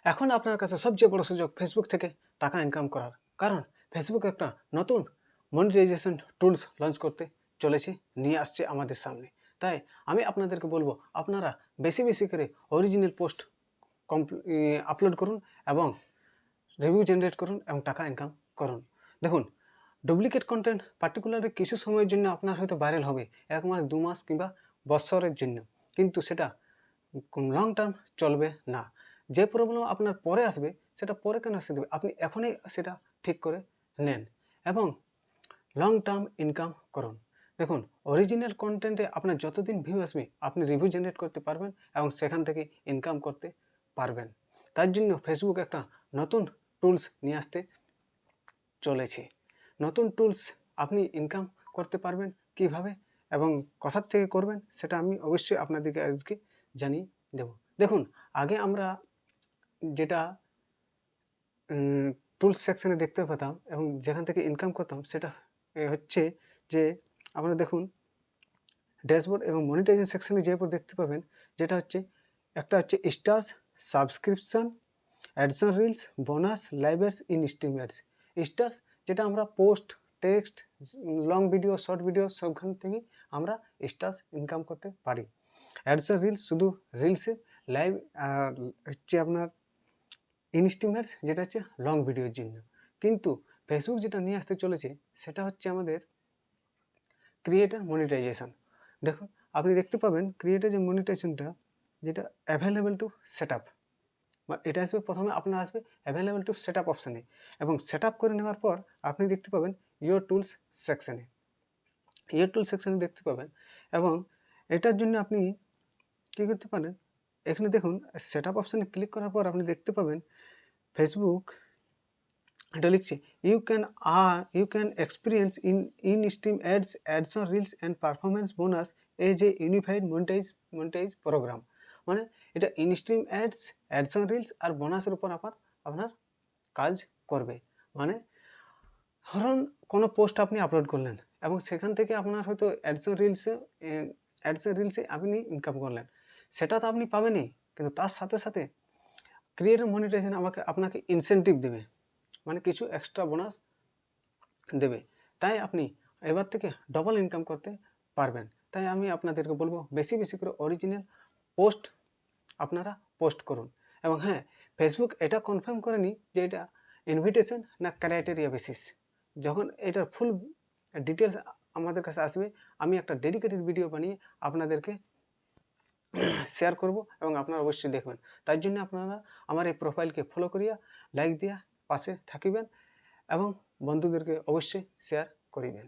এখন আপনার কাছে সবচেয়ে বড় সুযোগ ফেসবুক থেকে টাকা ইনকাম করার। কারণ ফেসবুক একটা নতুন মনিটাইজেশন টুলস লঞ্চ করতে চলেছে, নিয়ে আসছে আমাদের সামনে। তাই আমি আপনাদেরকে বলবো, আপনারা বেশি বেশি করে অরিজিনাল পোস্ট আপলোড করুন এবং রিভিউ জেনারেট করুন এবং টাকা ইনকাম করুন। দেখুন, ডুপ্লিকেট কন্টেন্ট পার্টিকুলারলি কিছু সময়ের জন্য আপনার হয়তো ভাইরাল হবে, 1 মাস 2 মাস কিংবা বছরের জন্য, কিন্তু সেটা লং টার্ম চলবে না। যে প্রবলেম আপনার পরে আসবে সেটা পরে কেন আসতে দেবে, আপনি এখনই সেটা ঠিক করে নেন এবং লং টার্ম ইনকাম করুন। দেখুন, অরিজিনাল কন্টেন্টে আপনার যতদিন ভিউ আসবে আপনি রিভিউ জেনারেট করতে পারবেন এবং সেখান থেকে ইনকাম করতে পারবেন। তার জন্য ফেসবুক একটা নতুন টুলস নিয়ে আসতে চলেছে। নতুন টুলস আপনি ইনকাম করতে পারবেন কিভাবে এবং কোথা থেকে করবেন সেটা আমি অবশ্যই আপনাদেরকে আজকে জানিয়ে দেব। দেখুন, আগে আমরা যেটা টুলস সেকশনে দেখতে পেতাম এবং যেখান থেকে ইনকাম করতাম সেটা হচ্ছে যে, আপনারা দেখুন ড্যাশবোর্ড এবং মনিটাইজেশন সেকশনে যে পর দেখতে পাবেন, যেটা হচ্ছে একটা হচ্ছে stars, subscription, ads on reels, bonus, live ads, in stream ads. Stars যেটা আমরা post, text, long video, short video সবখান থেকেই আমরা স্টার্স ইনকাম করতে পারি। অ্যাডস অন রিলস শুধু রিলসে, লাইভ আর হচ্ছে আপনার ইন স্ট্রিম অ্যাডস যেটা হচ্ছে লং ভিডিওর জন্য। কিন্তু ফেসবুক যেটা নিয়ে আসতে চলেছে সেটা হচ্ছে আমাদের ক্রিয়েটার মনিটাইজেশন। দেখুন, আপনি দেখতে পাবেন ক্রিয়েটার যে মনিটাইজেশনটা, যেটা অ্যাভেলেবল টু সেট আপ, বা এটা আসবে প্রথমে আপনার আসবে অ্যাভেলেবল টু সেট আপ অপশানে, এবং সেট আপ করে নেওয়ার পর আপনি দেখতে পাবেন ইয়োর টুলস সেকশানে, ইয়োর টুলস সেকশানে দেখতে পাবেন। এবং এটার জন্য আপনি কী করতে পারেন, এখানে দেখুন সেট আপ অপশানে ক্লিক করার পর আপনি দেখতে পাবেন ফেসবুক এটা লিখছে you can experience in stream ads on reels and performance bonus as a unified monetize program. মানে এটা in stream ads on reels আর বোনাসের উপর আপনার কাজ করবে। মানে ধরুন কোনো পোস্ট আপনি আপলোড করলেন এবং সেখান থেকে আপনার হয়তো অ্যাডস অন রিলসে আপনি ইনকাম করলেন, সেটা তো আপনি পাবেনই, কিন্তু তার সাথে সাথে ক্রিয়েটর মনিটাইজেশন আপনাকে ইনসেন্টিভ দেবে, মানে কিছু এক্সট্রা বোনাস দেবে। তাই আপনি এবার থেকে ডবল ইনকাম করতে পারবেন। তাই আমি আপনাদেরকে বলবো বেশি বেশি করে অরিজিনাল পোস্ট আপনারা পোস্ট করুন। এবং হ্যাঁ, ফেসবুক এটা কনফার্ম করেনি যে এটা ইনভিটেশন না ক্রাইটেরিয়া বেসিস। যখন এটার ফুল ডিটেলস আমাদের কাছে আসবে, আমি একটা ডেডিকেটেড ভিডিও বানিয়ে আপনাদেরকে শেয়ার করব এবং আপনারা অবশ্যই দেখবেন। তাই জন্য আপনারা আমার এই প্রোফাইলকে ফলো করিয়া, লাইক দিয়া পাশে থাকিবেন এবং বন্ধুদেরকে অবশ্যই শেয়ার করিবেন।